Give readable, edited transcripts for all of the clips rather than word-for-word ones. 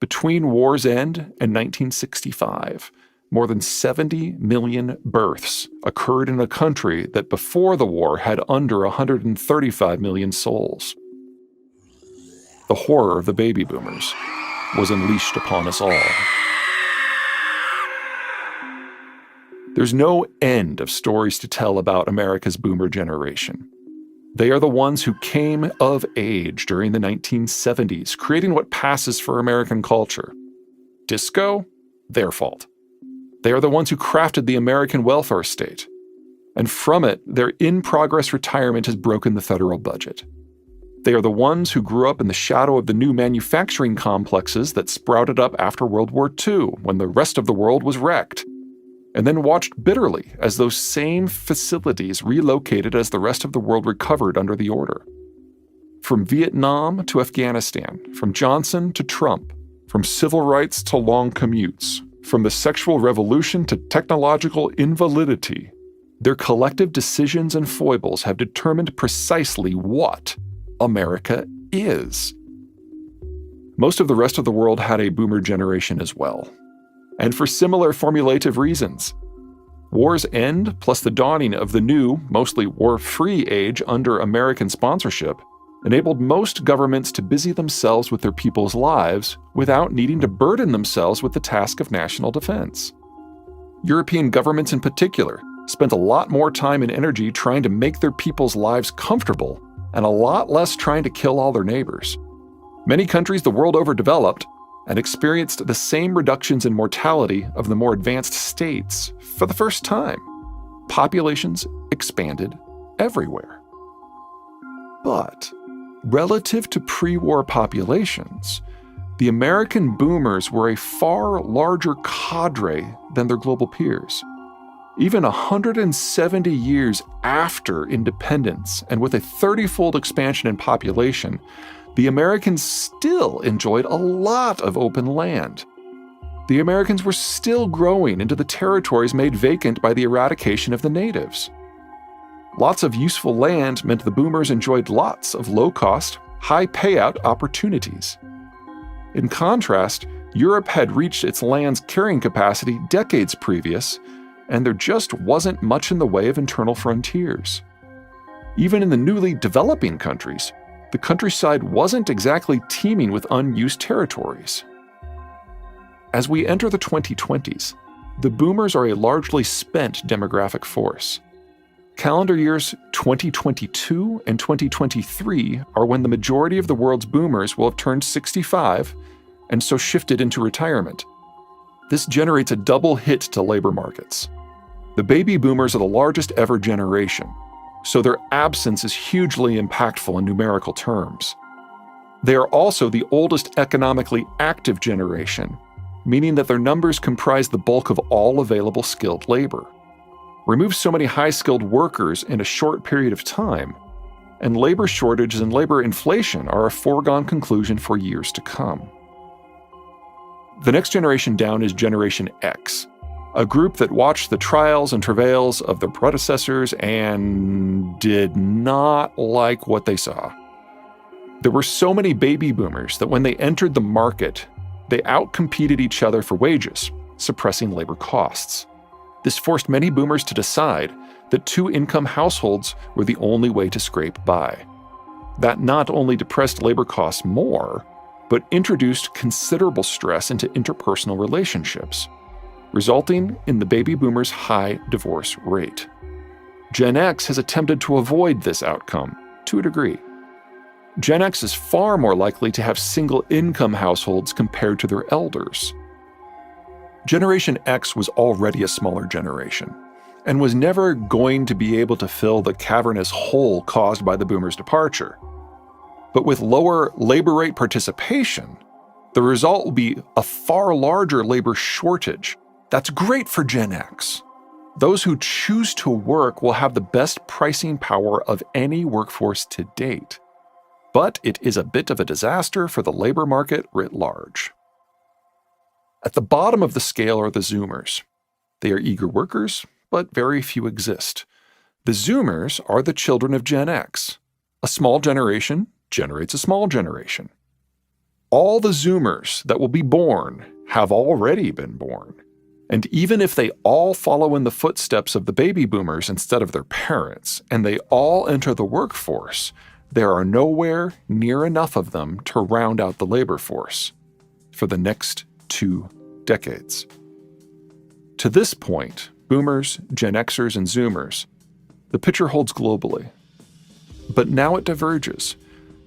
Between war's end and 1965, more than 70 million births occurred in a country that before the war had under 135 million souls. The horror of the baby boomers was unleashed upon us all. There's no end of stories to tell about America's boomer generation. They are the ones who came of age during the 1970s, creating what passes for American culture. Disco? Their fault. They are the ones who crafted the American welfare state. And from it, their in-progress retirement has broken the federal budget. They are the ones who grew up in the shadow of the new manufacturing complexes that sprouted up after World War II, when the rest of the world was wrecked, and then watched bitterly as those same facilities relocated as the rest of the world recovered under the order. From Vietnam to Afghanistan, from Johnson to Trump, from civil rights to long commutes, from the sexual revolution to technological invalidity, their collective decisions and foibles have determined precisely what America is. Most of the rest of the world had a boomer generation as well, and for similar formulative reasons. War's end, plus the dawning of the new, mostly war-free age under American sponsorship, enabled most governments to busy themselves with their people's lives without needing to burden themselves with the task of national defense. European governments in particular spent a lot more time and energy trying to make their people's lives comfortable and a lot less trying to kill all their neighbors. Many countries the world over developed and experienced the same reductions in mortality of the more advanced states for the first time. Populations expanded everywhere. But relative to pre-war populations, the American boomers were a far larger cadre than their global peers. Even 170 years after independence, and with a 30-fold expansion in population, the Americans still enjoyed a lot of open land. The Americans were still growing into the territories made vacant by the eradication of the natives. Lots of useful land meant the boomers enjoyed lots of low-cost, high-payout opportunities. In contrast, Europe had reached its land's carrying capacity decades previous, and there just wasn't much in the way of internal frontiers. Even in the newly developing countries, the countryside wasn't exactly teeming with unused territories. As we enter the 2020s, the boomers are a largely spent demographic force. Calendar years 2022 and 2023 are when the majority of the world's boomers will have turned 65 and so shifted into retirement. This generates a double hit to labor markets. The baby boomers are the largest ever generation, so their absence is hugely impactful in numerical terms. They are also the oldest economically active generation, meaning that their numbers comprise the bulk of all available skilled labor. Remove so many high-skilled workers in a short period of time, and labor shortages and labor inflation are a foregone conclusion for years to come. The next generation down is Generation X, a group that watched the trials and travails of their predecessors and did not like what they saw. There were so many baby boomers that when they entered the market, they outcompeted each other for wages, suppressing labor costs. This forced many boomers to decide that two-income households were the only way to scrape by. That not only depressed labor costs more, but introduced considerable stress into interpersonal relationships, resulting in the baby boomers' high divorce rate. Gen X has attempted to avoid this outcome, to a degree. Gen X is far more likely to have single-income households compared to their elders. Generation X was already a smaller generation, and was never going to be able to fill the cavernous hole caused by the boomers' departure. But with lower labor rate participation, the result will be a far larger labor shortage. That's great for Gen X. Those who choose to work will have the best pricing power of any workforce to date. But it is a bit of a disaster for the labor market writ large. At the bottom of the scale are the Zoomers. They are eager workers, but very few exist. The Zoomers are the children of Gen X. A small generation generates a small generation. all the Zoomers that will be born have already been born. And even if they all follow in the footsteps of the baby boomers instead of their parents, and they all enter the workforce, there are nowhere near enough of them to round out the labor force for the next 2 decades. To this point, boomers, Gen Xers, and Zoomers, the picture holds globally. But now it diverges,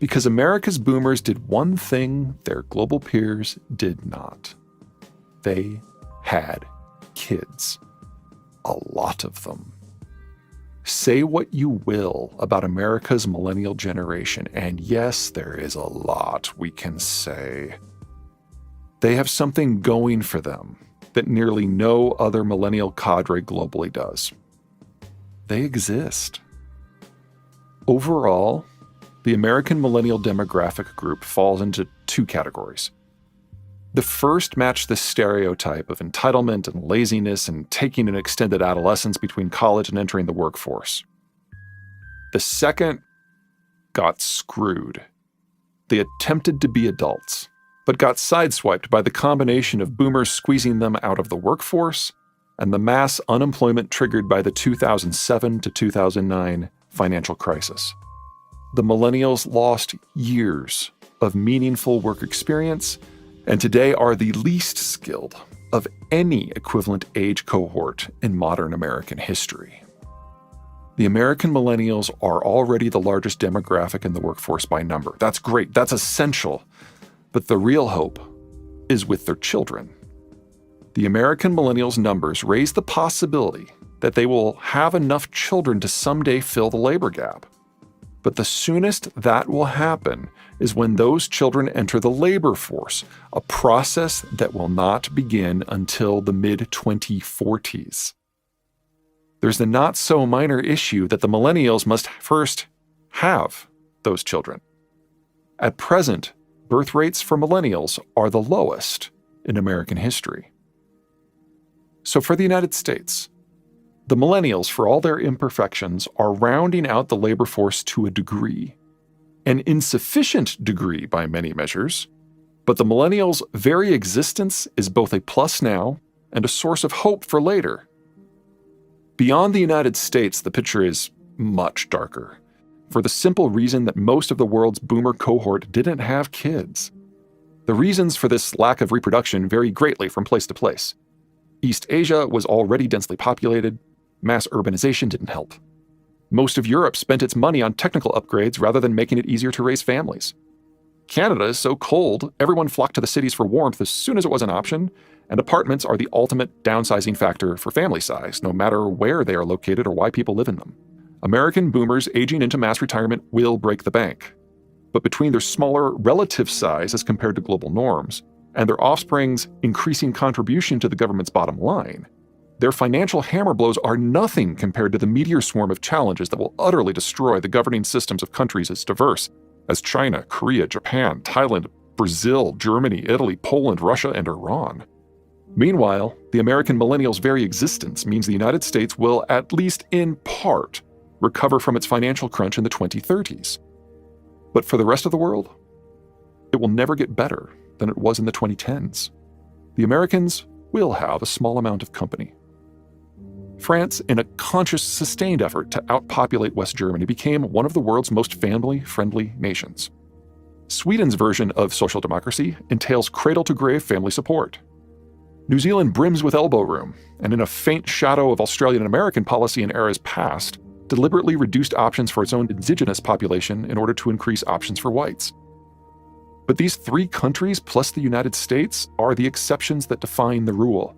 because America's boomers did one thing their global peers did not. They had kids. A lot of them. Say what you will about America's millennial generation, and yes, there is a lot we can say. They have something going for them that nearly no other millennial cadre globally does. They exist. Overall, the American millennial demographic group falls into 2 categories. The first matched the stereotype of entitlement and laziness and taking an extended adolescence between college and entering the workforce. The second got screwed. They attempted to be adults, but got sideswiped by the combination of boomers squeezing them out of the workforce and the mass unemployment triggered by the 2007 to 2009 financial crisis. The millennials lost years of meaningful work experience and today are the least skilled of any equivalent age cohort in modern American history. The American millennials are already the largest demographic in the workforce by number. That's great, that's essential. But the real hope is with their children. The American millennials' numbers raise the possibility that they will have enough children to someday fill the labor gap. But the soonest that will happen is when those children enter the labor force, a process that will not begin until the mid-2040s. There's the not-so-minor issue that the millennials must first have those children. At present, birth rates for millennials are the lowest in American history. So for the United States, the millennials, for all their imperfections, are rounding out the labor force to a degree. An insufficient degree by many measures, but the millennials' very existence is both a plus now and a source of hope for later. Beyond the United States, the picture is much darker, for the simple reason that most of the world's boomer cohort didn't have kids. The reasons for this lack of reproduction vary greatly from place to place. East Asia was already densely populated. Mass urbanization didn't help. Most of Europe spent its money on technical upgrades rather than making it easier to raise families. Canada is so cold, everyone flocked to the cities for warmth as soon as it was an option, and apartments are the ultimate downsizing factor for family size, no matter where they are located or why people live in them. American boomers aging into mass retirement will break the bank. But between their smaller relative size as compared to global norms, and their offspring's increasing contribution to the government's bottom line, their financial hammer blows are nothing compared to the meteor swarm of challenges that will utterly destroy the governing systems of countries as diverse as China, Korea, Japan, Thailand, Brazil, Germany, Italy, Poland, Russia, and Iran. Meanwhile, the American millennials' very existence means the United States will, at least in part, recover from its financial crunch in the 2030s. But for the rest of the world, it will never get better than it was in the 2010s. The Americans will have a small amount of company. France, in a conscious, sustained effort to outpopulate West Germany, became one of the world's most family-friendly nations. Sweden's version of social democracy entails cradle-to-grave family support. New Zealand brims with elbow room, and in a faint shadow of Australian American policy in eras past, deliberately reduced options for its own indigenous population in order to increase options for whites. But these 3 countries, plus the United States, are the exceptions that define the rule.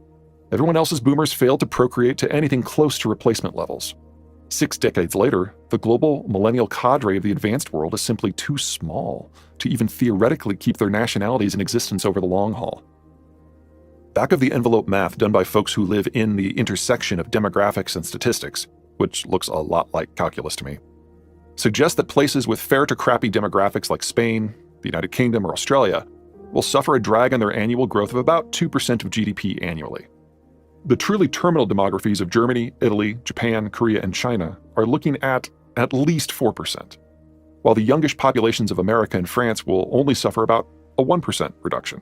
Everyone else's boomers failed to procreate to anything close to replacement levels. 6 decades later, the global millennial cadre of the advanced world is simply too small to even theoretically keep their nationalities in existence over the long haul. Back-of-the-envelope math done by folks who live in the intersection of demographics and statistics, which looks a lot like calculus to me, suggests that places with fair to crappy demographics like Spain, the United Kingdom, or Australia will suffer a drag on their annual growth of about 2% of GDP annually. The truly terminal demographies of Germany, Italy, Japan, Korea, and China are looking at least 4%, while the youngish populations of America and France will only suffer about a 1% reduction.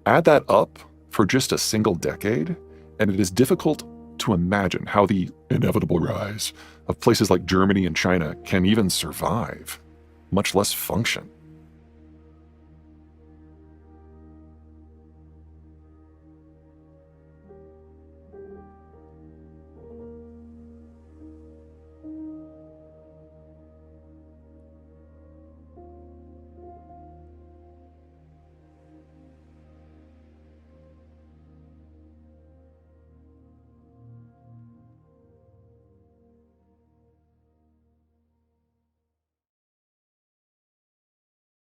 Add that up for just a single decade, and it is difficult to imagine how the inevitable rise of places like Germany and China can even survive, much less function.